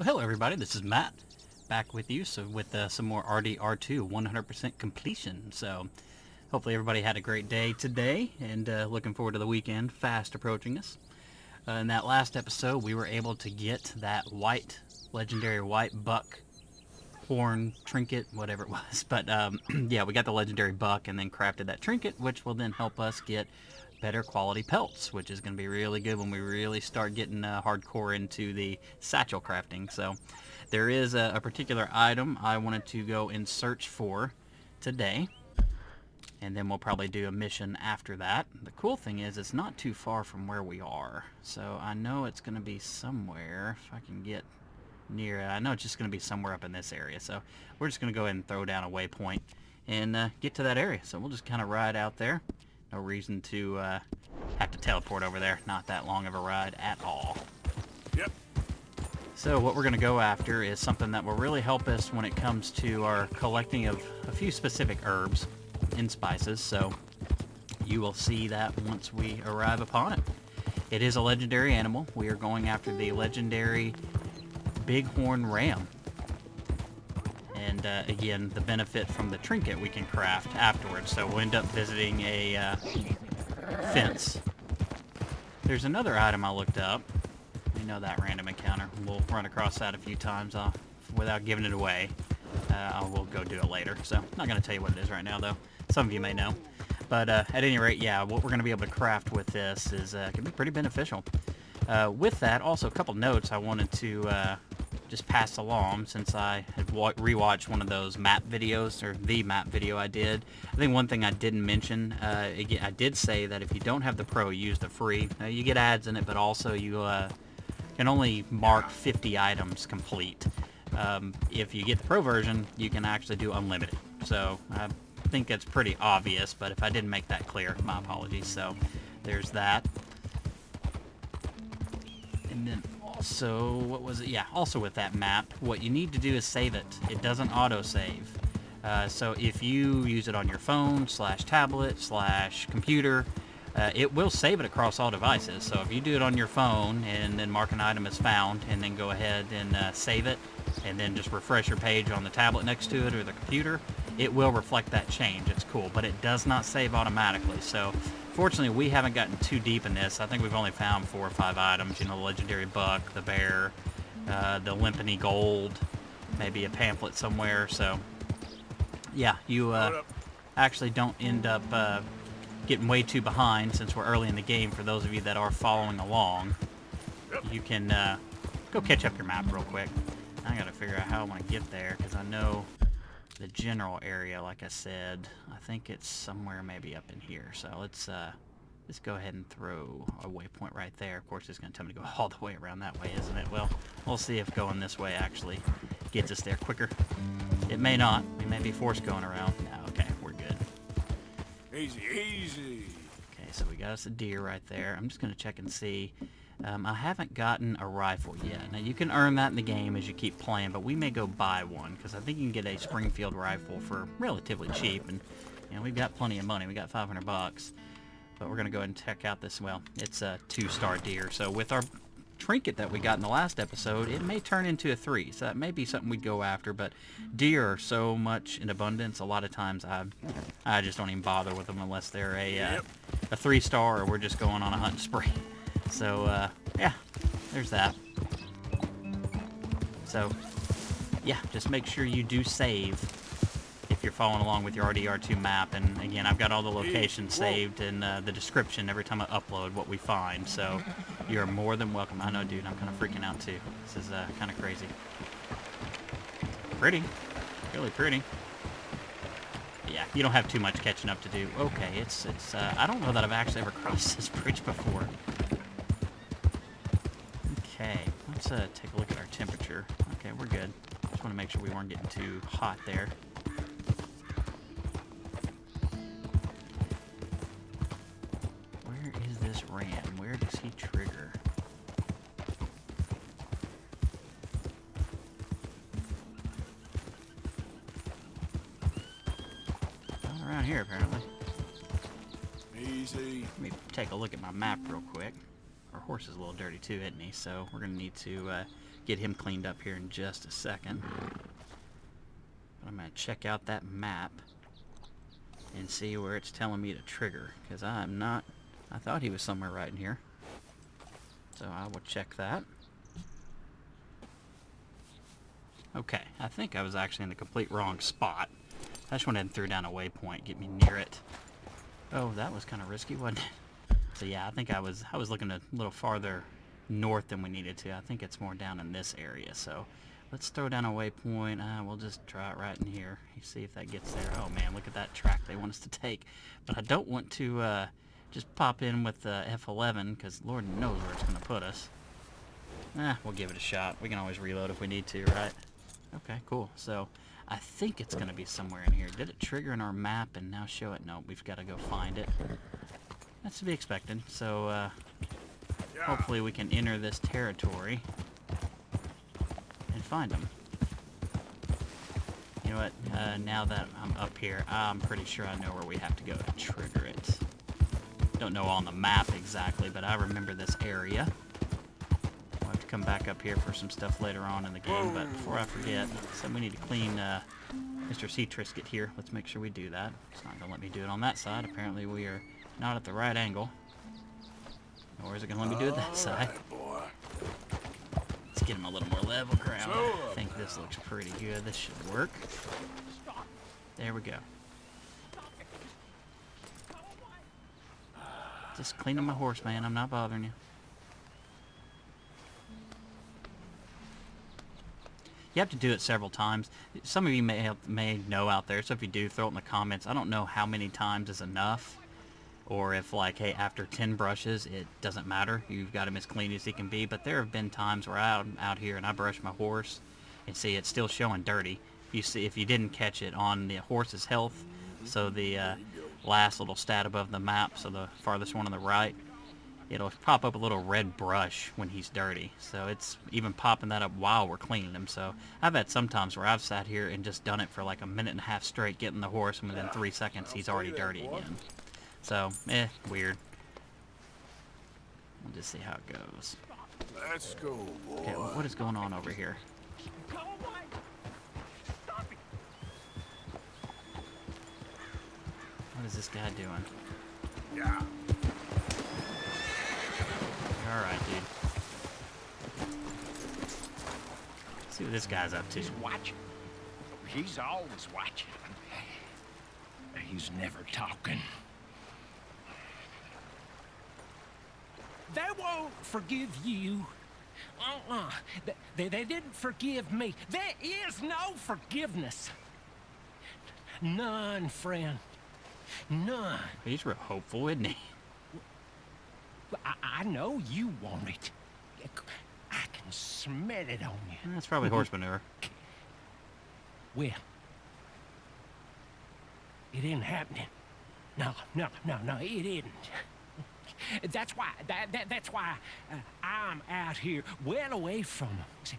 Well, hello everybody, this is Matt, back with you with some more RDR2 100% completion. So hopefully everybody had a great day today, and looking forward to the weekend fast approaching us. In that last episode, we were able to get that legendary white buck horn trinket, whatever it was. But yeah, we got the legendary buck and then crafted that trinket, which will then help us get better quality pelts, which is going to be really good when we really start getting hardcore into the satchel crafting. So there is a particular item I wanted to go and search for today, and then we'll probably do a mission after that. The cool thing is it's not too far from where we are, so I know it's going to be somewhere. If I can get near it, I know it's just going to be somewhere up in this area, so we're just going to go ahead and throw down a waypoint and get to that area. So we'll just kind of ride out there. No reason to have to teleport over there. Not that long of a ride at all. Yep. So what we're going to go after is something that will really help us when it comes to our collecting of a few specific herbs and spices. So you will see that once we arrive upon it. It is a legendary animal. We are going after the legendary bighorn ram. And again, the benefit from the trinket we can craft afterwards. So we'll end up visiting a fence. There's another item I looked up. You know, that random encounter. We'll run across that a few times without giving it away. We'll go do it later. So I'm not going to tell you what it is right now, though. Some of you may know. But at any rate, yeah, what we're going to be able to craft with this is can be pretty beneficial. With that, also a couple notes I wanted to just pass along, since I had rewatched one of those map videos, or the map video I did. I think one thing I didn't mention, again, I did say that if you don't have the pro, use the free. You get ads in it, but also you can only mark 50 items complete. If you get the pro version, you can actually do unlimited. So I think that's pretty obvious, but if I didn't make that clear, my apologies. So there's that. And then also, what was it? Yeah, also with that map, what you need to do is save it. It doesn't auto-save. So if you use it on your phone, /tablet, /computer, it will save it across all devices. So if you do it on your phone and then mark an item as found, and then go ahead and save it, and then just refresh your page on the tablet next to it or the computer, it will reflect that change. It's cool, but it does not save automatically. So fortunately, we haven't gotten too deep in this. I think we've only found 4 or 5 items. You know, the legendary buck, the bear, the Limpany gold, maybe a pamphlet somewhere. So yeah, you actually don't end up getting way too behind, since we're early in the game. For those of you that are following along, you can go catch up your map real quick. I gotta figure out how I'm gonna get there, because I know the general area, like I said, I think it's somewhere maybe up in here. So let's go ahead and throw a waypoint right there. Of course, it's going to tell me to go all the way around that way, isn't it? Well, we'll see if going this way actually gets us there quicker. It may not. We may be forced going around. No, okay, we're good. Easy, easy. Okay, so we got us a deer right there. I'm just going to check and see. I haven't gotten a rifle yet. Now, you can earn that in the game as you keep playing, but we may go buy one, because I think you can get a Springfield rifle for relatively cheap, and you know, we've got plenty of money. We got 500 bucks. But we're going to go ahead and check out this. Well, it's a 2-star deer. So with our trinket that we got in the last episode, it may turn into a 3. So that may be something we'd go after, but deer are so much in abundance. A lot of times I just don't even bother with them unless they're a 3-star, or we're just going on a hunting spree. So, yeah, there's that. So, yeah, just make sure you do save if you're following along with your RDR2 map. And again, I've got all the locations saved in the description every time I upload what we find. So, you're more than welcome. I know, dude, I'm kind of freaking out too. This is kind of crazy. Pretty. Really pretty. Yeah, you don't have too much catching up to do. Okay, it's I don't know that I've actually ever crossed this bridge before. Okay, let's take a look at our temperature. Okay, we're good. Just want to make sure we weren't getting too hot there. Where is this ram? Where does he trigger? Not around here, apparently. Easy. Let me take a look at my map real quick. Our horse is a little dirty too, isn't he? So we're going to need to get him cleaned up here in just a second. But I'm going to check out that map and see where it's telling me to trigger, because I'm not... I thought he was somewhere right in here. So I will check that. Okay, I think I was actually in the complete wrong spot. I just went ahead and threw down a waypoint, get me near it. Oh, that was kind of risky, wasn't it? So yeah, I think I was looking a little farther north than we needed to. I think it's more down in this area, so let's throw down a waypoint. We'll just try it right in here. You see if that gets there. Oh man, look at that track they want us to take. But I don't want to just pop in with the F11, because Lord knows where it's going to put us. We'll give it a shot. We can always reload if we need to, right? Okay, cool. So I think it's going to be somewhere in here. Did it trigger in our map and now show it? No, we've got to go find it. That's to be expected. So hopefully we can enter this territory and find them. You know what? Now that I'm up here, I'm pretty sure I know where we have to go to trigger it. Don't know on the map exactly, but I remember this area. We'll have to come back up here for some stuff later on in the game, but before I forget, so we need to clean Mr. Sea Trisket here. Let's make sure we do that. It's not going to let me do it on that side. Apparently we are not at the right angle. Or is it going to let me do it that side? Let's get him a little more level ground. I think this looks pretty good. This should work. There we go. Just cleaning my horse, man. I'm not bothering you. You have to do it several times. Some of you may know out there, so if you do, throw it in the comments. I don't know how many times is enough, or if, like, hey, after 10 brushes, it doesn't matter. You've got him as clean as he can be. But there have been times where I'm out here and I brush my horse and see it's still showing dirty. You see, if you didn't catch it on the horse's health, so the last little stat above the map, so the farthest one on the right, it'll pop up a little red brush when he's dirty. So it's even popping that up while we're cleaning him. So I've had some times where I've sat here and just done it for like a minute and a half straight, getting the horse, and within 3 seconds he's already dirty again. So, weird. We'll just see how it goes. Let's go, boy. Okay, what is going on over here? What is this guy doing? Yeah. Alright, dude. Let's see what this guy's up to. He's watching. He's always watching. He's never talking. They won't forgive you. They didn't forgive me. There is no forgiveness. None, friend. None. He's real hopeful, isn't he? I know you want it. I can smell it on you. That's probably horse manure. Well, it ain't happening. No, it isn't. That's why, that's why I'm out here, well away from them. See,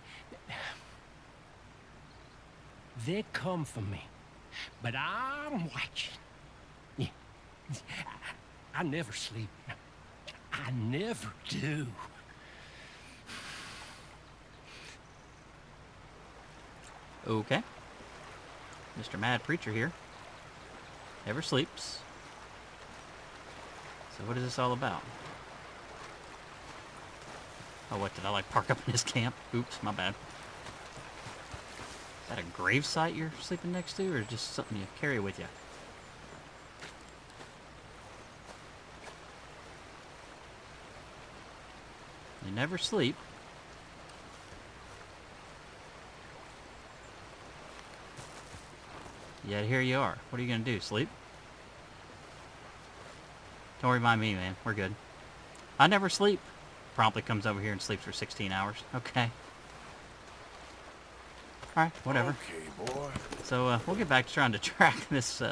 they come for me, but I'm watching. Yeah. I never sleep. I never do. Okay. Mr. Mad Preacher here. Never sleeps. So what is this all about? Oh, what, did I like park up in his camp? Oops, my bad. Is that a grave site you're sleeping next to, or just something you carry with you? You never sleep. Yet here you are. What are you gonna do, sleep? Don't worry about me, man. We're good. I never sleep. Promptly comes over here and sleeps for 16 hours. Okay. Alright, whatever. Okay, boy. So, we'll get back to trying to track this,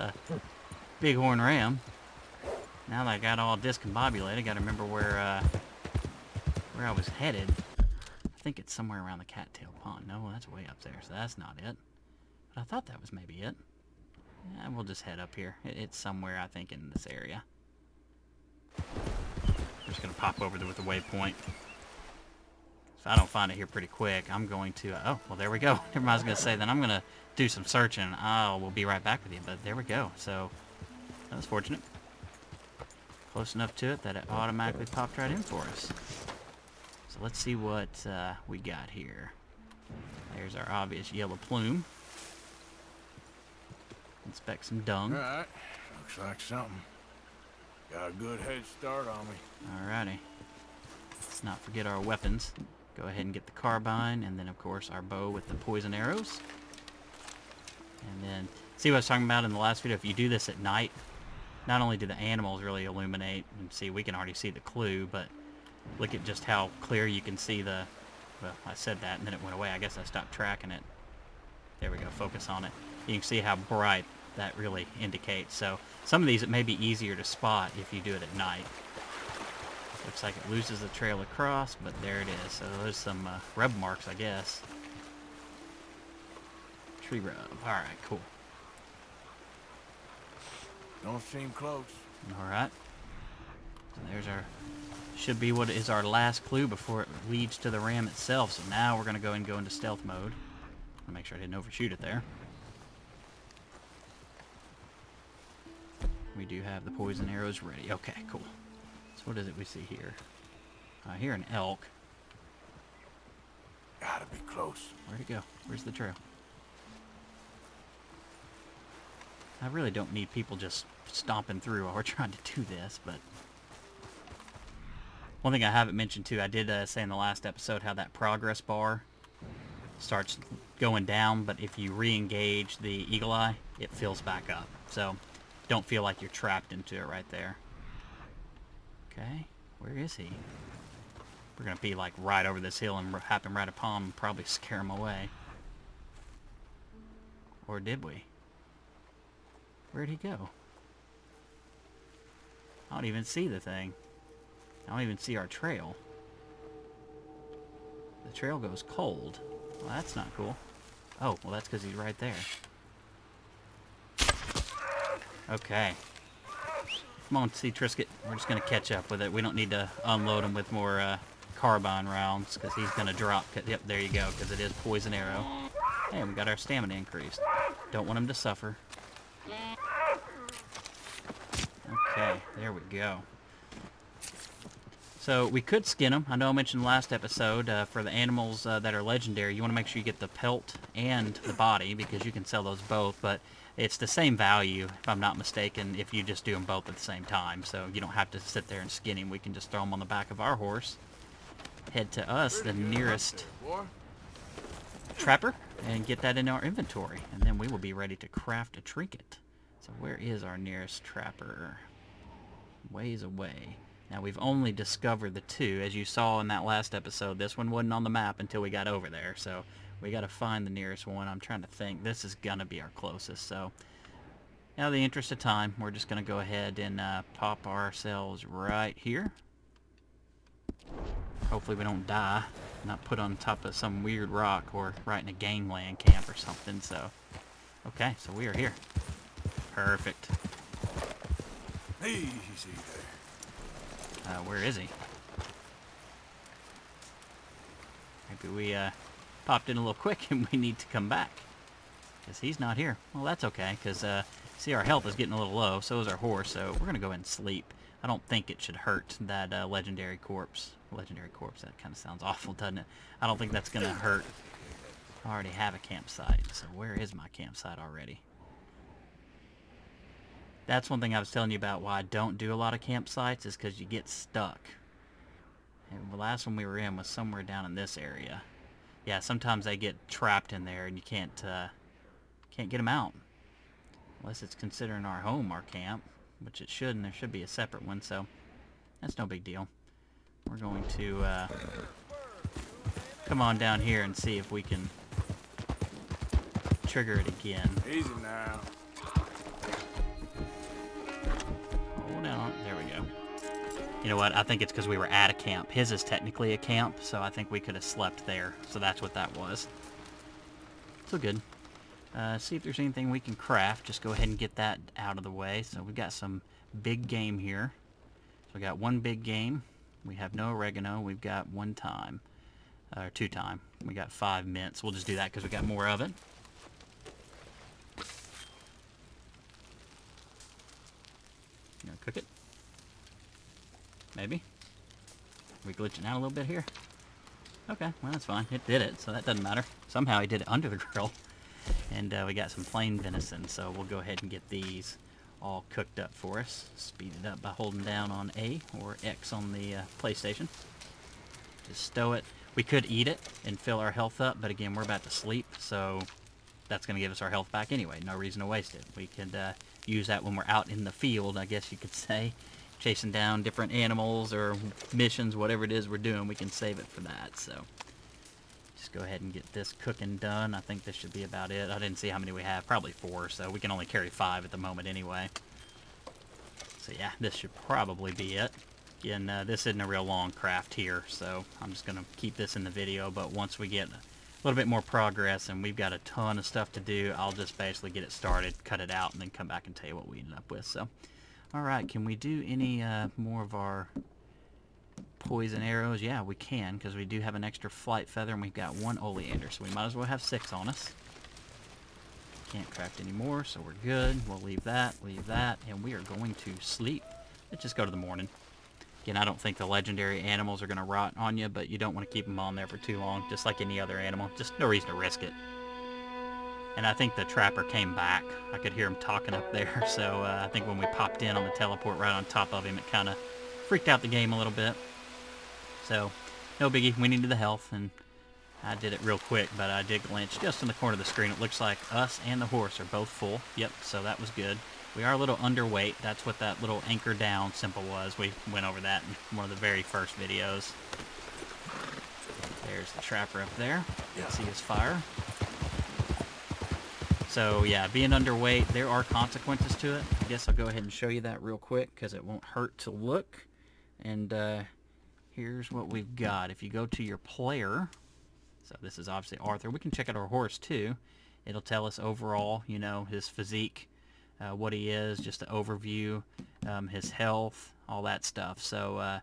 bighorn ram. Now that I got all discombobulated, I gotta remember where I was headed. I think it's somewhere around the Cattail Pond. No, that's way up there, so that's not it. But I thought that was maybe it. Yeah, we'll just head up here. It's somewhere, I think, in this area. I'm just gonna pop over there with the waypoint. If I don't find it here pretty quick, I'm going to... oh, well, there we go. Never mind, I was going to say, then I'm going to do some searching. We'll be right back with you, but there we go. So, that was fortunate. Close enough to it that it automatically popped right in for us. So let's see what we got here. There's our obvious yellow plume. Inspect some dung. Alright, looks like something. Got a good head start on me. Alrighty. Let's not forget our weapons. Go ahead and get the carbine, and then of course our bow with the poison arrows. And then, see what I was talking about in the last video? If you do this at night, not only do the animals really illuminate, and see, we can already see the clue, but look at just how clear you can see the... well, I said that and then it went away. I guess I stopped tracking it. There we go, focus on it. You can see how bright that really indicates. So some of these it may be easier to spot if you do it at night. Looks like it loses the trail across, but there it is. So there's some rub marks, I guess. Tree rub. Alright, cool. Don't seem close. Alright. So there's our... should be what is our last clue before it leads to the ram itself. So now we're going to go and go into stealth mode. I'll make sure I didn't overshoot it there. We do have the poison arrows ready. Okay, cool. So what is it we see here? I hear an elk. Gotta be close. Where'd it go? Where's the trail? I really don't need people just stomping through while we're trying to do this, but... one thing I haven't mentioned too, I did say in the last episode how that progress bar starts going down, but if you re-engage the eagle eye, it fills back up. So don't feel like you're trapped into it right there. Okay, where is he? We're going to be like right over this hill and happen right upon him and probably scare him away. Or did we? Where'd he go? I don't even see the thing. I don't even see our trail. The trail goes cold. Well, that's not cool. Oh, well, that's because he's right there. Okay. Come on, Sea Trisket. We're just going to catch up with it. We don't need to unload him with more carbine rounds because he's going to drop. Yep, there you go, because it is poison arrow. Hey, we got our stamina increased. Don't want him to suffer. Okay, there we go. So we could skin them. I know I mentioned last episode for the animals that are legendary, you want to make sure you get the pelt and the body because you can sell those both, but it's the same value, if I'm not mistaken, if you just do them both at the same time. So you don't have to sit there and skin him. We can just throw him on the back of our horse, head to us, the nearest trapper, and get that in our inventory. And then we will be ready to craft a trinket. So where is our nearest trapper? Ways away. Now, we've only discovered the two. As you saw in that last episode, this one wasn't on the map until we got over there. So we got to find the nearest one. I'm trying to think. This is going to be our closest. So, now in the interest of time, we're just going to go ahead and pop ourselves right here. Hopefully we don't die. Not put on top of some weird rock or right in a gangland camp or something. So, okay, so we are here. Perfect. Easy there. Where is he? Maybe we popped in a little quick and we need to come back. Because he's not here. Well, that's okay, because see, our health is getting a little low, so is our horse, so we're going to go ahead and sleep. I don't think it should hurt that legendary corpse. Legendary corpse, that kind of sounds awful, doesn't it? I don't think that's going to hurt. I already have a campsite, so where is my campsite already? That's one thing I was telling you about why I don't do a lot of campsites is because you get stuck. And the last one we were in was somewhere down in this area. Yeah, sometimes they get trapped in there and you can't get them out. Unless it's considering our home our camp, which it should, and there should be a separate one, so that's no big deal. We're going to come on down here and see if we can trigger it again. Easy now. Hold on. There we go. You know what? I think it's because we were at a camp. His is technically a camp, so I think we could have slept there. So that's what that was. So good. See if there's anything we can craft. Just go ahead and get that out of the way. So we've got some big game here. So we got one big game. We have no oregano. We've got one thyme. or 2 time. We got 5 mints. We'll just do that because we got more of it. You gonna cook it? Maybe? Are we glitching out a little bit here? Okay, well that's fine. It did it, so that doesn't matter. Somehow he did it under the grill. And we got some plain venison, so we'll go ahead and get these all cooked up for us. Speed it up by holding down on A or X on the PlayStation. Just stow it. We could eat it and fill our health up, but again, we're about to sleep, so that's going to give us our health back anyway. No reason to waste it. We could use that when we're out in the field, I guess you could say, chasing down different animals or missions, whatever it is we're doing. We can save it for that, so just go ahead and get this cooking done. I think this should be about it. I didn't see how many we have. Probably 4, so we can only carry 5 at the moment anyway. So yeah, this should probably be it. Again, this isn't a real long craft here, so I'm just going to keep this in the video, but once we get a little bit more progress and we've got a ton of stuff to do, I'll just basically get it started, cut it out, and then come back and tell you what we ended up with. So, alright, can we do any more of our poison arrows? Yeah, we can, because we do have an extra flight feather, and we've got 1 oleander, so we might as well have 6 on us. Can't craft any more, so we're good. We'll leave that, and we are going to sleep. Let's just go to the morning. Again, I don't think the legendary animals are going to rot on you, but you don't want to keep them on there for too long, just like any other animal. Just no reason to risk it. And I think the trapper came back. I could hear him talking up there, so I think when we popped in on the teleport right on top of him, it kind of freaked out the game a little bit. So, no biggie. We needed the health, and I did it real quick, but I did glitch just in the corner of the screen. It looks like us and the horse are both full. Yep, so that was good. We are a little underweight. That's what that little anchor down symbol was. We went over that in one of the very first videos. There's the trapper up there. You can see his fire. So yeah, being underweight, there are consequences to it. I guess I'll go ahead and show you that real quick because it won't hurt to look. And here's what we've got. If you go to your player, so this is obviously Arthur. We can check out our horse too. It'll tell us overall, you know, his physique, what he is, just an overview, his health, all that stuff. So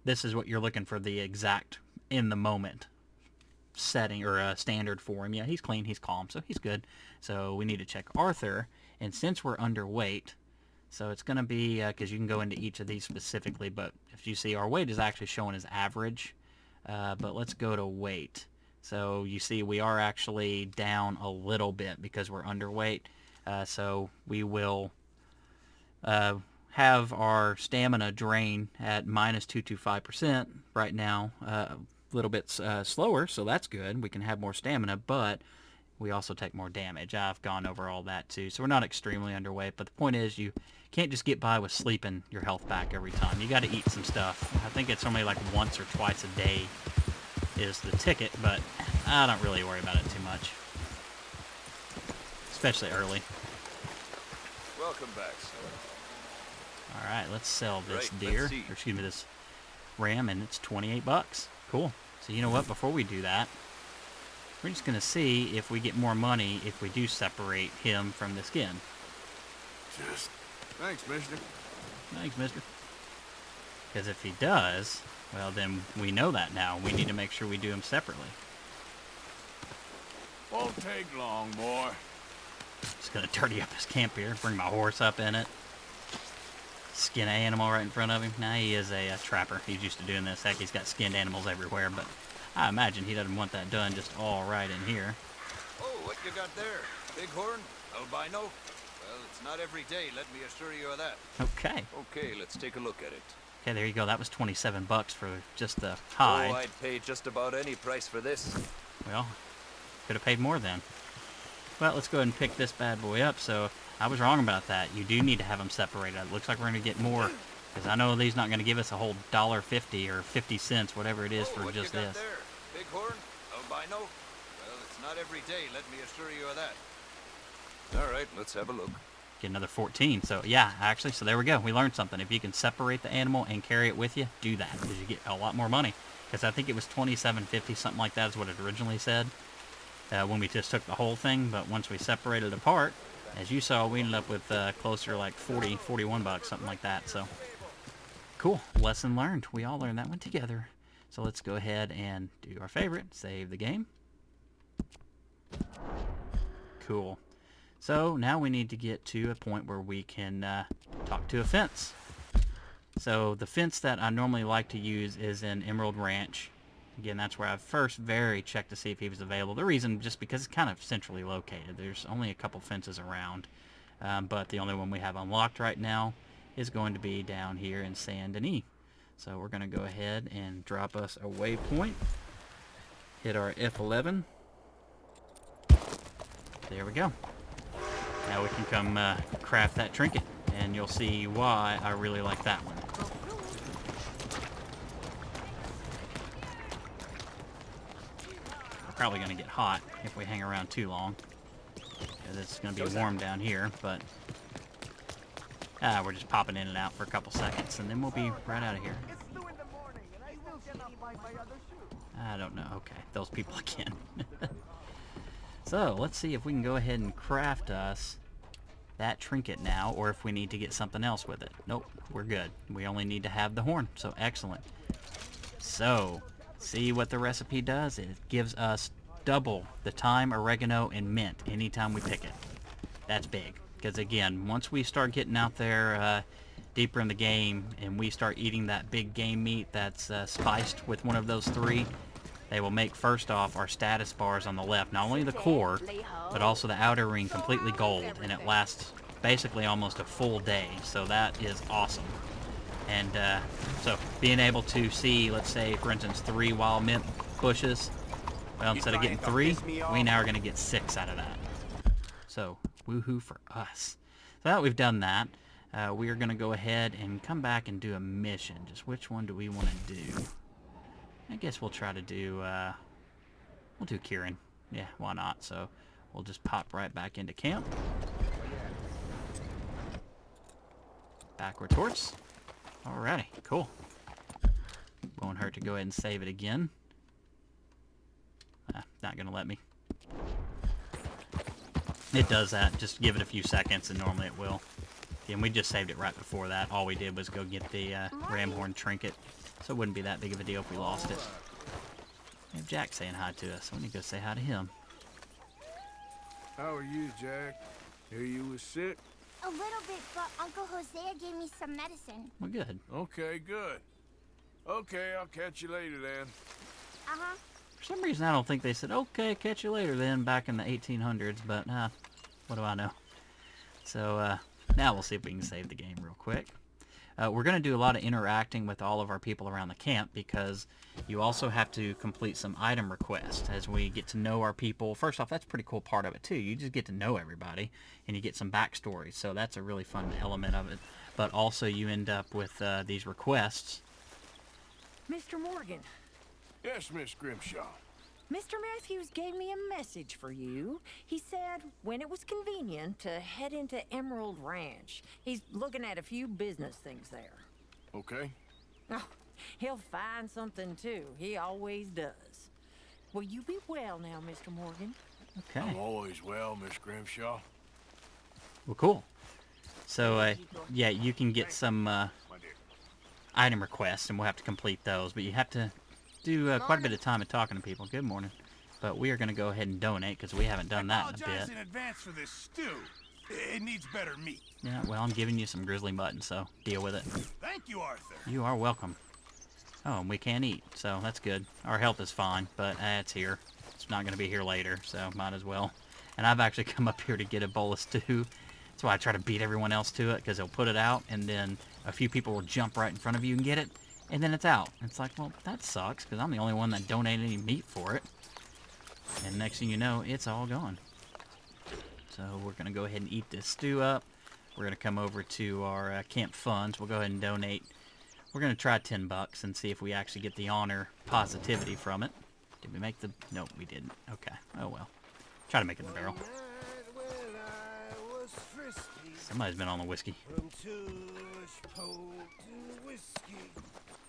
this is what you're looking for, the exact in the moment setting or standard for him. Yeah, he's clean, he's calm, so he's good. So we need to check Arthur, and since we're underweight, so it's going to be, because you can go into each of these specifically, but if you see our weight is actually showing as average, but let's go to weight. So you see we are actually down a little bit because we're underweight. So we will have our stamina drain at minus 225% right now, a little bit slower, so that's good. We can have more stamina, but we also take more damage. I've gone over all that too, so we're not extremely underweight, but the point is you can't just get by with sleeping your health back every time. You got to eat some stuff. I think it's only like once or twice a day is the ticket, but I don't really worry about it too much, especially early. Welcome back, sir. All right, let's sell this Right, deer, let's see. or excuse me, this ram, and it's 28 bucks. Cool. So you know what? Before we do that, we're just gonna see if we get more money if we do separate him from the skin. Just... Thanks, mister. Thanks, mister. Because if he does, well, then we know that now. We need to make sure we do him separately. Won't take long, boy. Just gonna dirty up his camp here, bring my horse up in it. Skin an animal right in front of him. Now he is a trapper. He's used to doing this. Heck, he's got skinned animals everywhere, but I imagine he doesn't want that done just all right in here. Oh, what you got there? Bighorn? Albino? Well, it's not every day, let me assure you of that. Okay. Okay, let's take a look at it. Okay, there you go. That was 27 bucks for just the Oh, hide. I'd pay just about any price for this. Well, could have paid more then. Well, let's go ahead and pick this bad boy up. So I was wrong about that. You do need to have them separated. It looks like we're going to get more, because I know these not going to give us a whole $1.50 or 50 cents, whatever it is, Oh, for what just you got this. there? Bighorn? Albino? Well, it's not every day, let me assure you of that. All right, let's have a look. Get another 14. So yeah, actually, so there we go. We learned something. If you can separate the animal and carry it with you, do that, because you get a lot more money. Because I think it was $27.50, something like that is what it originally said when we just took the whole thing. But once we separated it apart, as you saw, we ended up with closer to like 40, 41 bucks, something like that. So cool. Lesson learned. We all learned that one together. So let's go ahead and do our favorite, save the game. Cool. So now we need to get to a point where we can talk to a fence. So the fence that I normally like to use is in Emerald Ranch. Again, that's where I first checked to see if he was available. The reason, just because it's kind of centrally located. There's only a couple fences around. But the only one we have unlocked right now is going to be down here in Saint Denis. So we're going to go ahead and drop us a waypoint. Hit our F11. There we go. Now we can come craft that trinket, and you'll see why I really like that one. We're probably going to get hot if we hang around too long, because it's going to be warm down here, but we're just popping in and out for a couple seconds, and then we'll be right out of here. I don't know. Okay, those people again. So, let's see if we can go ahead and craft us that trinket now, or if we need to get something else with it. Nope, we're good. We only need to have the horn, so excellent. So, see what the recipe does? It gives us double the thyme, oregano, and mint anytime we pick it. That's big, because again, once we start getting out there deeper in the game, and we start eating that big game meat that's spiced with one of those three, they will make, first off, our status bars on the left, not only the core, but also the outer ring completely gold, and it lasts basically almost a full day, so that is awesome. And so being able to see, let's say, for instance, 3 wild mint bushes, well, instead of getting 3, we now are going to get 6 out of that. So, woohoo for us. So now that we've done that, we are going to go ahead and come back and do a mission. Just which one do we want to do? I guess we'll try to do, we'll do Kieran. Yeah, why not? So we'll just pop right back into camp. Backward torch. Alrighty, cool. Won't hurt to go ahead and save it again. Not gonna let me. It does that. Just give it a few seconds and normally it will. And we just saved it right before that. All we did was go get the ram horn trinket. So it wouldn't be that big of a deal if we lost it. We have Jack saying hi to us. We need to go say hi to him. How are you, Jack? Hear you was sick? A little bit, but Uncle Hosea gave me some medicine. We're good. Okay, good. Okay, I'll catch you later then. Uh-huh. For some reason, I don't think they said, okay, catch you later then, back in the 1800s, but what do I know? So now we'll see if we can save the game real quick. We're going to do a lot of interacting with all of our people around the camp, because you also have to complete some item requests as we get to know our people. First off, that's a pretty cool part of it too. You just get to know everybody and you get some backstories, so that's a really fun element of it. But also you end up with these requests. Mr. Morgan, Yes, Miss Grimshaw. Mr. Matthews gave me a message for you. He said when it was convenient to head into Emerald Ranch. He's looking at a few business things there. Okay. Oh, he'll find something too. He always does. Will you be well now, Mr. Morgan? Okay. I'm always well, Miss Grimshaw. Well, cool. So, yeah, you can get some item requests, and we'll have to complete those, but you have to do quite a bit of time at talking to people. Good morning. But we are going to go ahead and donate, because we haven't done that in a apologize bit. in advance for this stew. It needs better meat. Yeah, well, I'm giving you some grizzly mutton, so deal with it. Thank you, Arthur. You are welcome. Oh, and we can't eat, so that's good. Our health is fine, but it's here. It's not going to be here later, so might as well. And I've actually come up here to get a bowl of stew. That's why I try to beat everyone else to it, because they'll put it out, and then a few people will jump right in front of you and get it, and then it's out. It's like, well, that sucks, because I'm the only one that donated any meat for it. And next thing you know, it's all gone. So we're going to go ahead and eat this stew up. We're going to come over to our camp funds. We'll go ahead and donate. We're going to try $10 and see if we actually get the honor positivity from it. Did we make the... No, we didn't. Okay. Oh, well. Try to make it in the barrel. Somebody's been on the whiskey.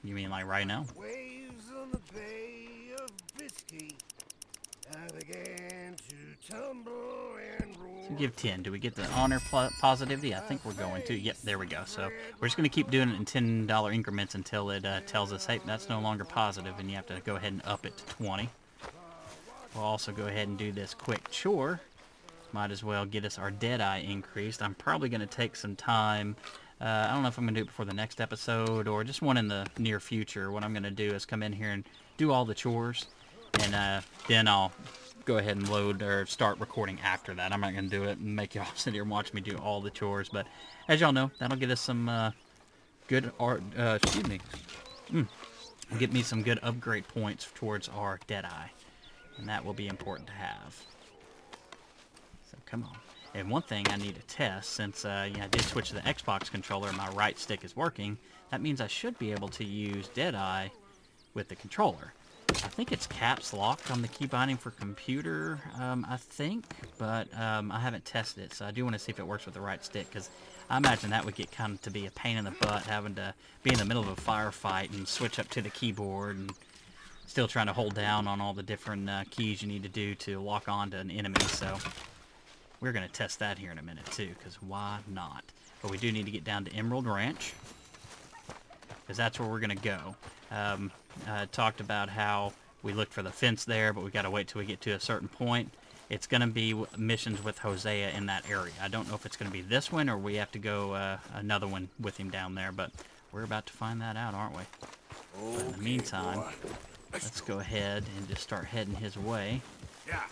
You mean like right now? Waves on the Bay of Biscay. I began to tumble and roll give 10. Do we get the honor positivity? I think we're going to. Yep, there we go. So we're just going to keep doing it in $10 increments until it tells us, hey, that's no longer positive, and you have to go ahead and up it to 20. We'll also go ahead and do this quick chore. Might as well get us our Deadeye increased. I'm probably going to take some time. I don't know if I'm going to do it before the next episode or just one in the near future. What I'm going to do is come in here and do all the chores, and then I'll go ahead and load or start recording after that. I'm not going to do it and make y'all sit here and watch me do all the chores, but as y'all know, that'll get us some good art, get me some good upgrade points towards our Deadeye, and that will be important to have. So come on. And one thing I need to test, since I did switch to the Xbox controller and my right stick is working, that means I should be able to use Deadeye with the controller. I think it's caps locked on the key binding for computer, I think, but I haven't tested it, so I do want to see if it works with the right stick, because I imagine that would get kind of to be a pain in the butt, having to be in the middle of a firefight and switch up to the keyboard and still trying to hold down on all the different keys you need to do to lock on to an enemy, so we're going to test that here in a minute too, because why not? But we do need to get down to Emerald Ranch, because that's where we're going to go. I talked about how we looked for the fence there, but we got to wait till we get to a certain point. It's going to be missions with Hosea in that area. I don't know if it's going to be this one or we have to go another one with him down there, but we're about to find that out, aren't we? But in the meantime, let's go ahead and just start heading his way. Yeah.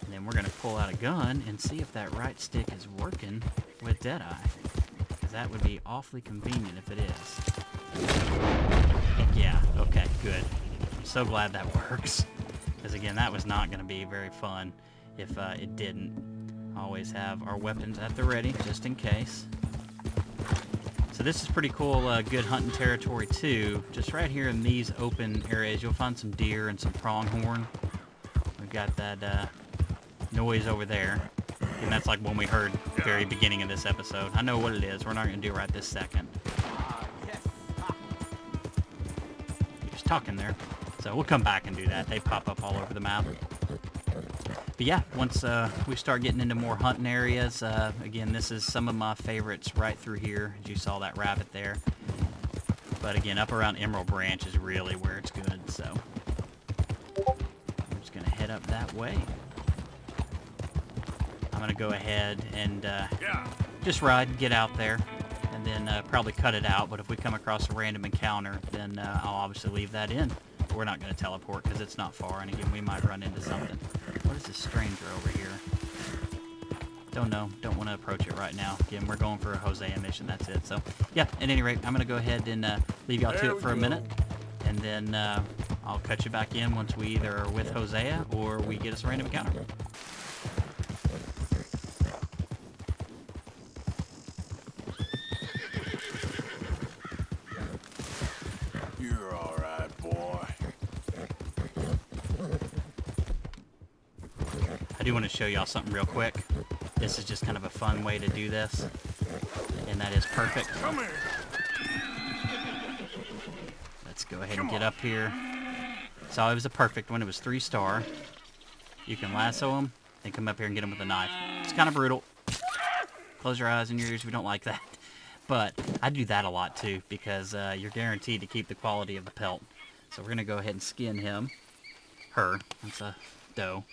And then we're going to pull out a gun and see if that right stick is working with Deadeye. Because that would be awfully convenient if it is. Heck yeah, okay, good. I'm so glad that works. Because again, that was not going to be very fun if it didn't. Always have our weapons at the ready, just in case. So this is pretty cool, good hunting territory too. Just right here in these open areas, you'll find some deer and some pronghorn. We've got that noise over there, and that's like one we heard at the very beginning of this episode. I know what it is. We're not going to do it right this second. He was talking there, so we'll come back and do that. They pop up all over the map. But yeah, once we start getting into more hunting areas, again, this is some of my favorites right through here, as you saw that rabbit there. But again, up around Emerald Branch is really where it's good, so I'm just going to head up that way. I'm going to go ahead and just ride, get out there, and then probably cut it out. But if we come across a random encounter, then I'll obviously leave that in. We're not going to teleport because it's not far, and again, we might run into something. What is this stranger over here? Don't know. Don't want to approach it right now. Again, we're going for a Hosea mission. That's it. So, yeah, at any rate, I'm going to go ahead and leave y'all to it for a minute, and then I'll cut you back in once we either are with Hosea or we get us a random encounter. You're all right, boy. I do want to show y'all something real quick. This is just kind of a fun way to do this, and that is perfect. Come here. Let's go ahead and get up here. So it was a perfect one. It was 3-star. You can lasso them, then come up here and get them with a knife. It's kind of brutal. Close your eyes and your ears if you don't like that. But I do that a lot too, because you're guaranteed to keep the quality of the pelt. So we're going to go ahead and skin him. Her. That's a doe.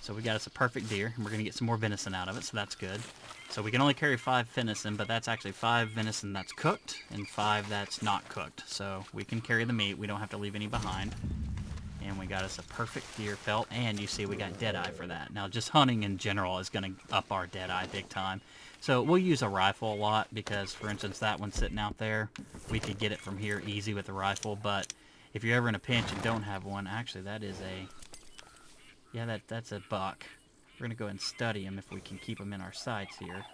So we got us a perfect deer, and we're going to get some more venison out of it, so that's good. So we can only carry 5 venison, but that's actually 5 venison that's cooked, and 5 that's not cooked. So we can carry the meat, we don't have to leave any behind. And we got us a perfect deer pelt, and you see we got Deadeye for that. Now just hunting in general is going to up our Deadeye big time. So we'll use a rifle a lot, because for instance that one sitting out there, we could get it from here easy with a rifle, but if you're ever in a pinch and don't have one, actually that is a... Yeah, that's a buck. We're going to go ahead and study him if we can keep him in our sights here.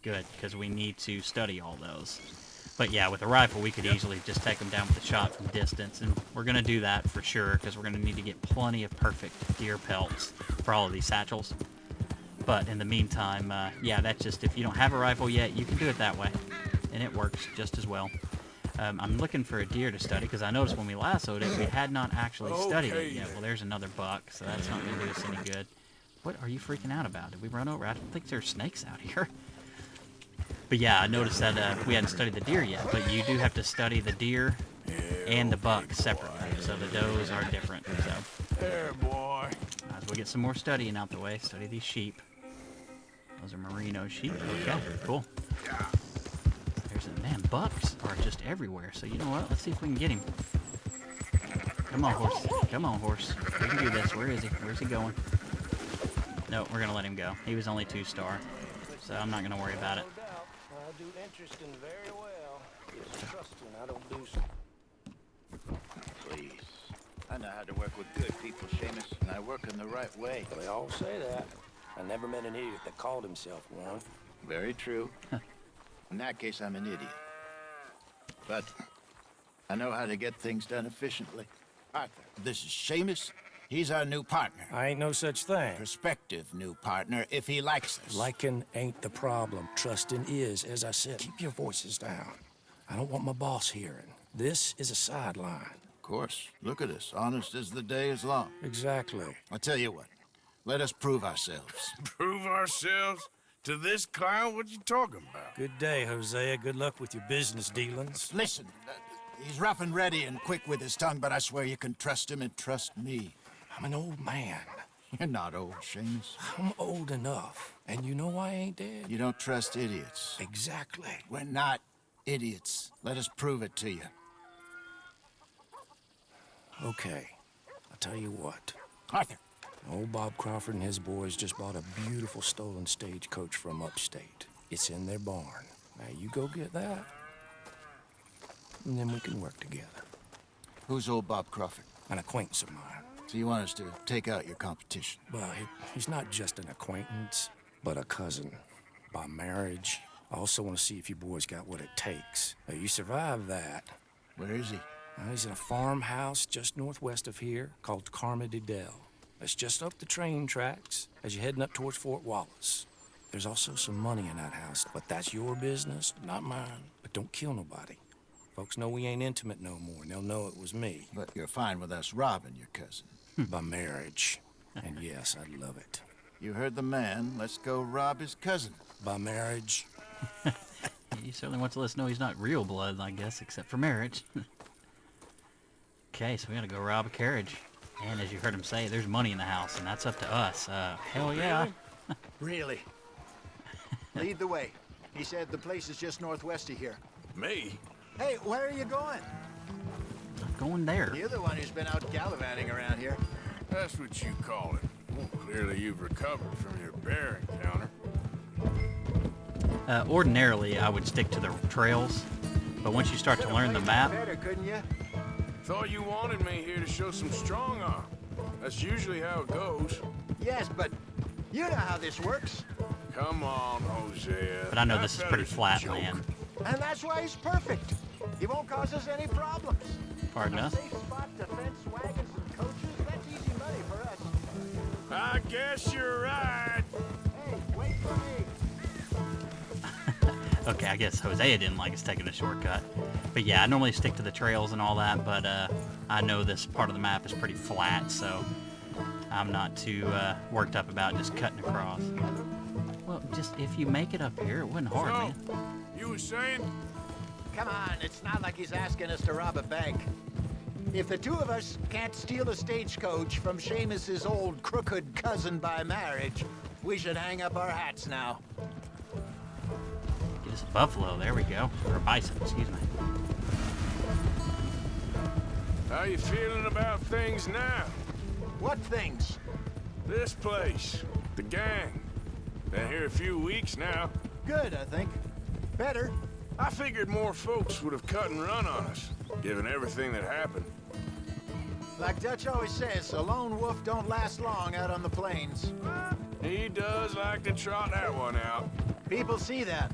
Good, because we need to study all those. But yeah, with a rifle, we could easily just take them down with a shot from distance. And we're going to do that for sure, because we're going to need to get plenty of perfect deer pelts for all of these satchels. But in the meantime, yeah, that's just, if you don't have a rifle yet, you can do it that way. And it works just as well. I'm looking for a deer to study, because I noticed when we lassoed it, we had not actually studied it yet. Well, there's another buck, so that's not going to do us any good. What are you freaking out about? Did we run over? I don't think there's snakes out here. But yeah, I noticed that we hadn't studied the deer yet, but you do have to study the deer and the buck separately. So the does are different. So There, boy. as we get some more studying out the way, study these sheep. Those are merino sheep. Okay, cool. There's a man. Bucks are just everywhere. So you know what? Let's see if we can get him. Come on, horse. Come on, horse. We can do this. Where is he? Where's he going? No, we're gonna let him go. He was only 2-star, so I'm not gonna worry about it. No doubt. I do interesting very well. It's trusting I don't do so. Please. I know how to work with good people, Seamus, and I work in the right way. They all say that. I never met an idiot that called himself one. Very true. In that case, I'm an idiot. But I know how to get things done efficiently. Arthur, this is Seamus. He's our new partner. I ain't no such thing. Prospective new partner, if he likes us. Liking ain't the problem. Trusting is. As I said, keep your voices down. I don't want my boss hearing. This is a sideline. Of course. Look at us. Honest as the day is long. Exactly. I'll tell you what. Let us prove ourselves. Prove ourselves to this clown? What you talking about? Good day, Hosea. Good luck with your business dealings. Listen, he's rough and ready and quick with his tongue, but I swear you can trust him and trust me. I'm an old man. You're not old, Seamus. I'm old enough. And you know I ain't dead. You don't trust idiots. Exactly. We're not idiots. Let us prove it to you. Okay. I'll tell you what. Arthur. Old Bob Crawford and his boys just bought a beautiful stolen stagecoach from upstate. It's in their barn. Now you go get that, and then we can work together. Who's old Bob Crawford? An acquaintance of mine. So you want us to take out your competition? Well, he's not just an acquaintance, but a cousin. By marriage. I also want to see if you boys got what it takes. Now, you survive that. Where is he? He's in a farmhouse just northwest of here called Carmody Dell. It's just up the train tracks as you're heading up towards Fort Wallace. There's also some money in that house, but that's your business, not mine. But don't kill nobody. Folks know we ain't intimate no more, and they'll know it was me. But you're fine with us robbing your cousin. By marriage. And yes, I'd love it. You heard the man. Let's go rob his cousin. By marriage. He certainly wants to let us know he's not real blood, I guess, except for marriage. Okay, so we gotta go rob a carriage. And as you heard him say, there's money in the house, and that's up to us. Hell yeah. Really? Lead the way. He said the place is just northwest of here. Me? Hey, where are you going? Not going there. You're the one who's been out gallivanting around here. That's what you call it. Well, clearly you've recovered from your bear encounter. Ordinarily, I would stick to the trails, but once you start to learn the map, Better, couldn't you? Thought you wanted me here to show some strong arm. That's usually how it goes. Yes, but you know how this works. Come on, Hosea. but I know That this is pretty fella's a flat joke. land. And that's why he's perfect. He won't cause us any problems. Pardon us? Safe spot to fence wagons and coaches, that's easy money for us. I guess you're right. Hey, wait for me. Okay, I guess Hosea didn't like us taking the shortcut. But yeah, I normally stick to the trails and all that, but I know this part of the map is pretty flat, so I'm not too worked up about just cutting across. Well, just if you make it up here, it wasn't hard, man. So, you were saying? Come on, it's not like he's asking us to rob a bank. If the two of us can't steal a stagecoach from Seamus's old crooked cousin by marriage, we should hang up our hats now. Get us a buffalo, there we go. Or a bison, excuse me. How you feeling about things now? What things? This place, the gang. Been here a few weeks now. Good, I think. Better. I figured more folks would have cut and run on us, given everything that happened. Like Dutch always says, a lone wolf don't last long out on the plains. He does like to trot that one out. People see that.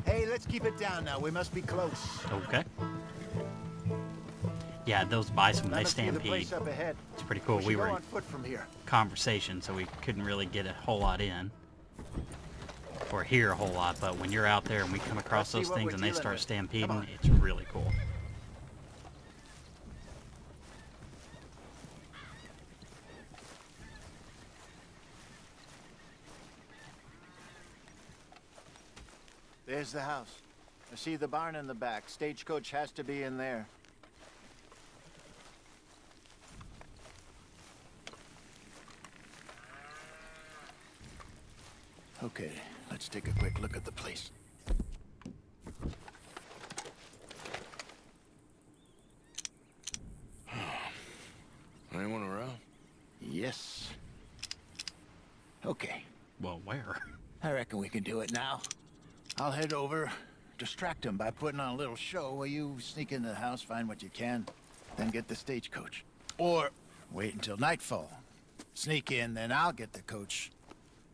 Hey, let's keep it down now. We must be close. Okay. Yeah, those bison, when That they must be the stampede, place up ahead. it's pretty cool. We We should were go in on foot from here. conversation, so we couldn't really get a whole lot in. Or hear a whole lot, but when you're out there and we come across Let's see those what things we're and they dealing start with. stampeding, Come on. it's really cool. There's the house. I see the barn in the back. Stagecoach has to be in there. Okay, let's take a quick look at the place. Anyone around? Yes. Okay, Well, where? I reckon we can do it now. I'll head over, distract him by putting on a little show while you sneak into the house, find what you can, then get the stagecoach. Or wait until nightfall. Sneak in, then I'll get the coach.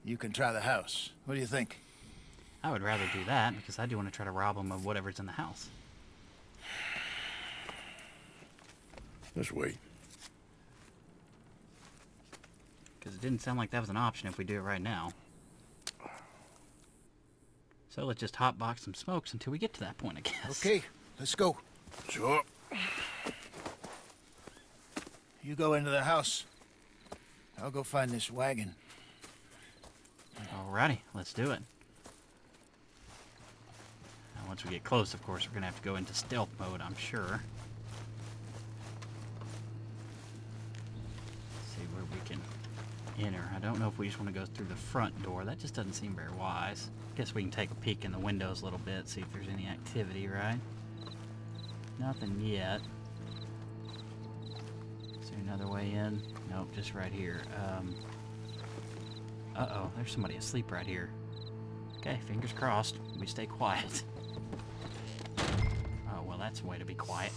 You can try the house. What do you think? I would rather do that because I do want to try to rob them of whatever's in the house. Let's wait. Because it didn't sound like that was an option if we do it right now. So let's just hotbox some smokes until we get to that point, I guess. Okay, let's go. Sure. You go into the house. I'll go find this wagon. Alrighty, let's do it. Now, once we get close, of course, we're going to have to go into stealth mode, I'm sure. See where we can enter. I don't know if we just want to go through the front door. That just doesn't seem very wise. Guess we can take a peek in the windows a little bit, see if there's any activity, right? Nothing yet. Is there another way in? Nope, just right here. Uh-oh, there's somebody asleep right here. Okay, fingers crossed. We stay quiet. Oh, well, that's a way to be quiet.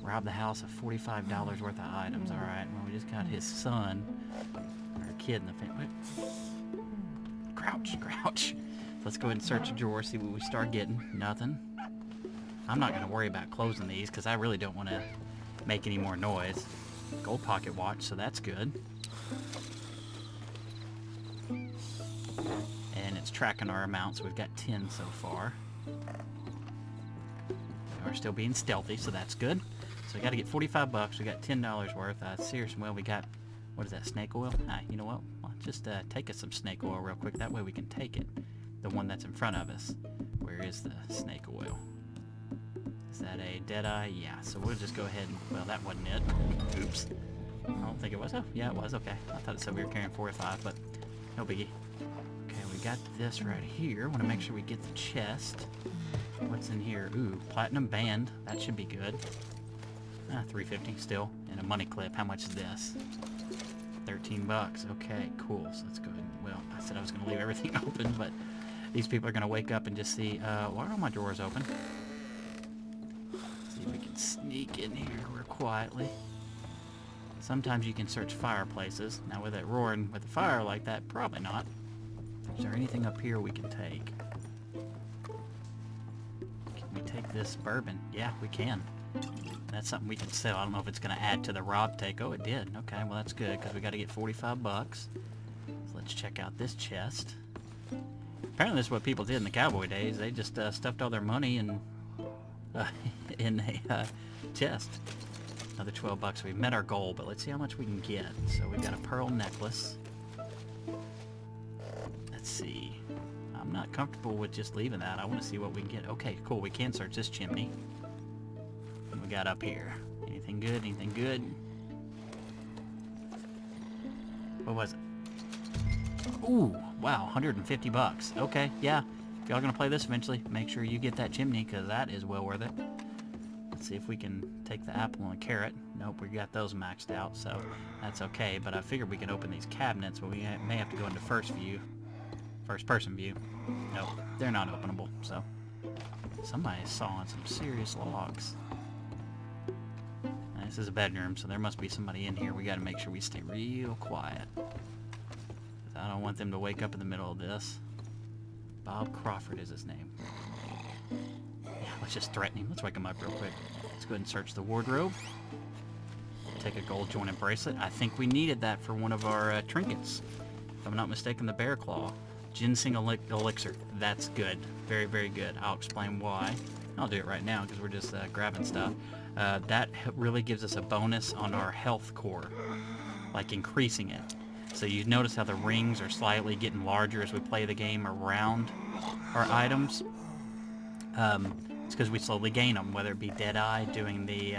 Rob the house of $45 worth of items. Alright, well, we just got his son, or kid in the family. Crouch, crouch. Let's go ahead and search the drawer, see what we start getting. Nothing. I'm not going to worry about closing these, because I really don't want to make any more noise. Gold pocket watch, so that's good. And it's tracking our amounts. We've got 10 so far. We are still being stealthy, so that's good. So we got to get 45 bucks. We got $10 worth. Seriously, well, we got, what is that, snake oil? You know what? Well, just take us some snake oil real quick. That way we can take it. The one that's in front of us. Where is the snake oil? Is that a Deadeye? Yeah, so we'll just go ahead and, well, that wasn't it. Oops. I don't think it was. Oh, yeah, it was. Okay. I thought it said we were carrying 45, but no biggie. Okay, we got this right here. Want to make sure we get the chest. What's in here? Ooh, platinum band. That should be good. $3.50 still. And a money clip. How much is this? 13 bucks. Okay, cool. So let's go ahead. Well, I said I was going to leave everything open, but these people are going to wake up and just see, why are all my drawers open? See if we can sneak in here real quietly. Sometimes you can search fireplaces. Now with it roaring with a fire like that, probably not. Is there anything up here we can take? Can we take this bourbon? Yeah, we can. That's something we can sell. I don't know if it's going to add to the rob take. Oh, it did. Okay, well that's good because we got to get 45 bucks. So let's check out this chest. Apparently this is what people did in the cowboy days. They just stuffed all their money in a chest. Another 12 bucks. We've met our goal, but let's see how much we can get. So we've got a pearl necklace. Let's see. I'm not comfortable with just leaving that. I want to see what we can get. Okay, cool. We can search this chimney. What we got up here? Anything good? Anything good? What was it? Ooh, wow, 150 bucks. Okay, yeah. If y'all gonna play this eventually, make sure you get that chimney, because that is well worth it. Let's see if we can take the apple and the carrot. Nope, we got those maxed out, so that's okay. But I figured we can open these cabinets, but we may have to go into first person view. Nope, they're not openable, so. Somebody's sawing some serious logs. This is a bedroom, so there must be somebody in here. We gotta make sure we stay real quiet. I don't want them to wake up in the middle of this. Bob Crawford is his name. Yeah, let's just threaten him. Let's wake him up real quick. Let's go ahead and search the wardrobe. Take a gold jointed bracelet. I think we needed that for one of our trinkets. If I'm not mistaken, the bear claw. Ginseng elixir. That's good. Very, very good. I'll explain why. I'll do it right now because we're just grabbing stuff. That really gives us a bonus on our health core. Like increasing it. So you notice how the rings are slightly getting larger as we play the game around our items. It's because we slowly gain them, whether it be Deadeye doing the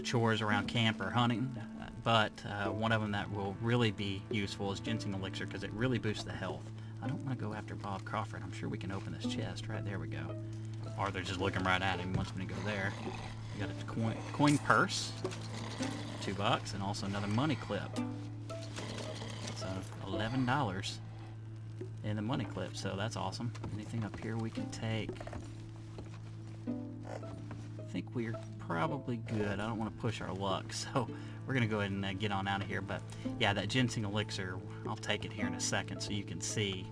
chores around camp or hunting. But one of them that will really be useful is Ginseng Elixir, because it really boosts the health. I don't want to go after Bob Crawford. I'm sure we can open this chest. Right there we go. Or they're just looking right at him. He wants me to go there. We got a coin purse, $2, and also another money clip. So $11 in the money clip. So that's awesome. Anything up here we can take? I think we're probably good. I don't want to push our luck, so we're gonna go ahead and get on out of here. But yeah, that Ginseng Elixir, I'll take it here in a second so you can see.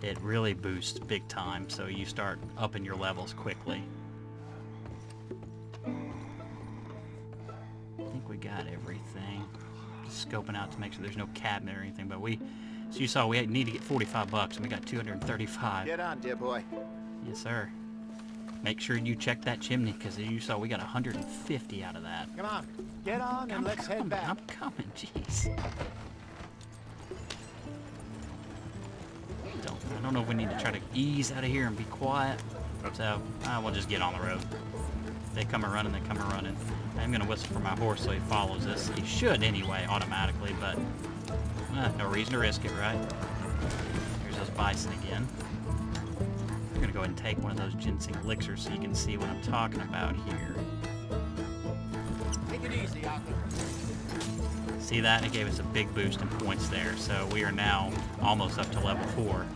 It really boosts big time, so you start upping your levels quickly. I think we got everything. Just scoping out to make sure there's no cabinet or anything, but so you saw we need to get $45 and we got 235. Get on, dear boy. Yes, sir. Make sure you check that chimney, because you saw we got 150 out of that. Come on, get on and let's head back. I'm coming, jeez. I don't know if we need to try to ease out of here and be quiet. So, we'll just get on the road. They come a-running, they come a-running. I'm going to whistle for my horse so he follows us. He should anyway, automatically, but no reason to risk it, right? Here's those bison again. I'm going to go ahead and take one of those Ginseng Elixirs so you can see what I'm talking about here. Take it easy, Arthur. See that? It gave us a big boost in points there. So we are now almost up to level 4.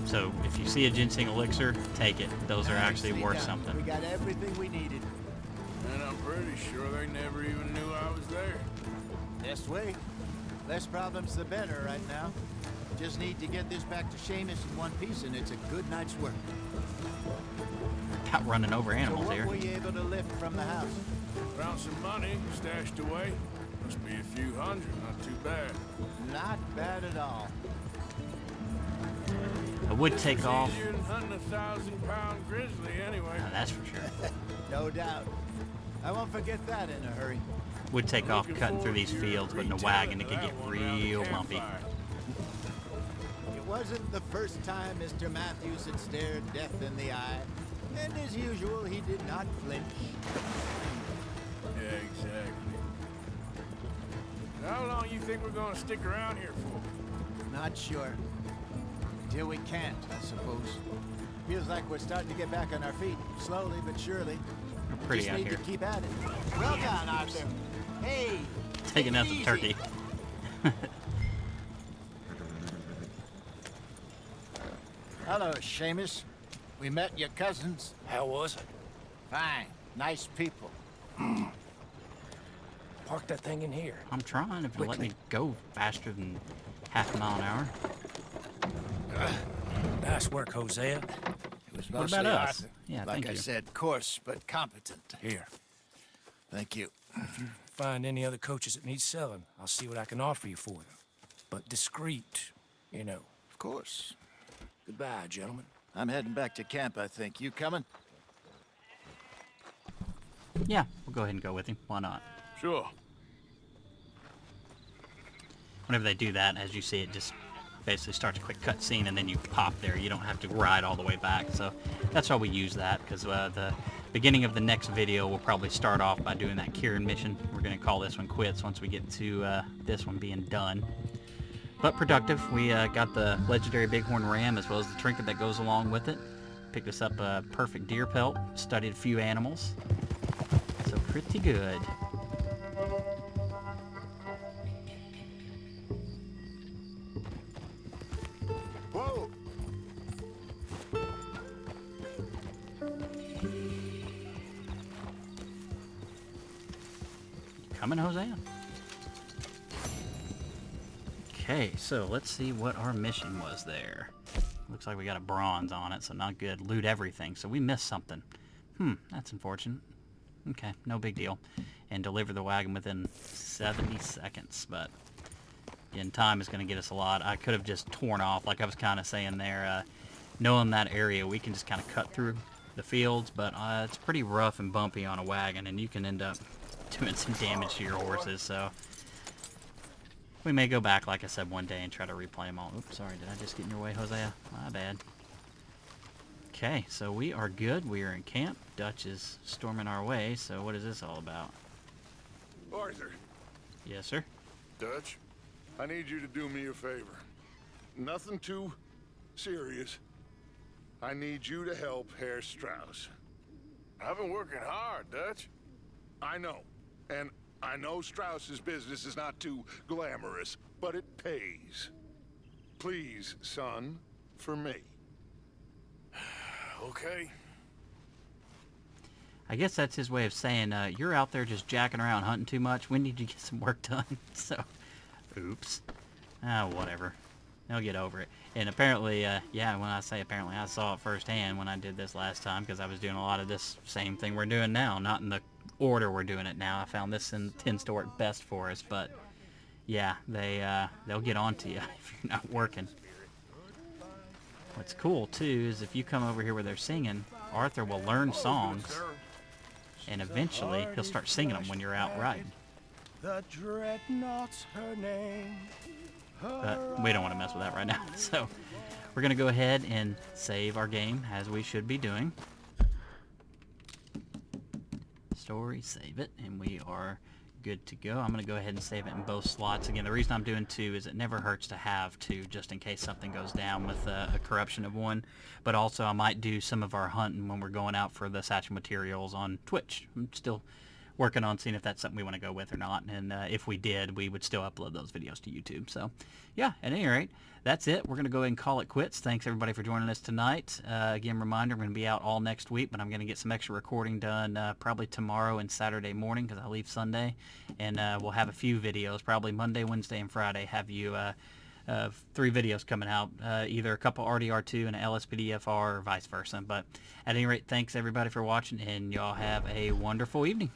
So if you see a Ginseng Elixir, take it. Those are actually worth something. We got everything we needed. And I'm pretty sure they never even knew I was there. Best way. Less problems the better right now. Just need to get this back to Seamus in one piece and it's a good night's work. Not running over animals so here. what were you able to lift from the house? Found some money stashed away. Must be a few hundred, not too bad. Not bad at all. I would take off. Easier than hunting a 1,000-pound grizzly anyway. That's for sure. No doubt. I won't forget that in a hurry. Would take off cutting through these fields, but in a wagon it could get real bumpy. It wasn't the first time Mr. Matthews had stared death in the eye. And as usual, he did not flinch. Yeah, exactly. How long you think we're gonna stick around here for? Not sure. Until we can't, I suppose. Feels like we're starting to get back on our feet, slowly but surely. We're pretty Just out need here. to keep at it. Well done, Arthur. Hey, Taking out the turkey. Hello, Seamus. We met your cousins. How was it? Fine. Nice people. Park that thing in here. I'm trying if you let me go faster than half a mile an hour. Nice work, Hosea. It was What mostly about us? Arthur. Yeah, like thank I you. said, coarse but competent. Here. Thank you. Find any other coaches that need selling. I'll see what I can offer you for them. But discreet, you know. Of course. Goodbye, gentlemen. I'm heading back to camp, I think. You coming? Yeah, we'll go ahead and go with him. Why not? Sure. Whenever they do that, as you see, it just basically starts a quick cutscene and then you pop there. You don't have to ride all the way back. So that's why we use that, because the beginning of the next video we'll probably start off by doing that Kieran mission. We're going to call this one quits once we get to this one being done. But productive. We got the legendary bighorn ram as well as the trinket that goes along with it. Picked us up a perfect deer pelt. Studied a few animals. So pretty good. Whoa! Coming, Hosea. Okay, so let's see what our mission was there. Looks like we got a bronze on it, so not good. Loot everything, so we missed something. That's unfortunate. Okay, no big deal. And deliver the wagon within 70 seconds, but again, time is going to get us a lot. I could have just torn off, like I was kind of saying there. Knowing that area, we can just kind of cut through the fields, but it's pretty rough and bumpy on a wagon, and you can end up doing some damage to your horses, so We may go back, like I said, one day and try to replay them all. Oops, sorry, did I just get in your way, Hosea? My bad. Okay, so we are good. We are in camp. Dutch is storming our way, so what is this all about? Arthur. Yes, sir? Dutch, I need you to do me a favor. Nothing too serious. I need you to help Herr Strauss. I've been working hard, Dutch. I know. And I know Strauss's business is not too glamorous, but it pays. Please, son, for me. Okay. I guess that's his way of saying, you're out there just jacking around hunting too much. When did you get some work done? So, oops. Whatever. They'll get over it. And apparently, yeah, when I say apparently, I saw it firsthand when I did this last time, because I was doing a lot of this same thing we're doing now, not in the order we're doing it now. I found this tends to work best for us, but yeah, they'll get on to you if you're not working. What's cool too is if you come over here where they're singing, Arthur will learn songs, and eventually he'll start singing them when you're out riding. The Dreadnought's her name. But we don't want to mess with that right now. So we're going to go ahead and save our game, as we should be doing. Story, save it, and we are good to go. I'm going to go ahead and save it in both slots. Again, the reason I'm doing two is it never hurts to have two, just in case something goes down with a corruption of one. But also I might do some of our hunting when we're going out for the satchel materials on Twitch. I'm still working on seeing if that's something we want to go with or not, and if we did, we would still upload those videos to YouTube. So yeah, at any rate, that's it. We're going to go ahead and call it quits. Thanks everybody for joining us tonight. Again, reminder, I'm going to be out all next week, but I'm going to get some extra recording done probably tomorrow and Saturday morning, because I leave Sunday, and we'll have a few videos, probably Monday, Wednesday, and Friday, have you 3 videos coming out, either a couple RDR2 and an LSPDFR, or vice versa. But at any rate, thanks everybody for watching, and y'all have a wonderful evening.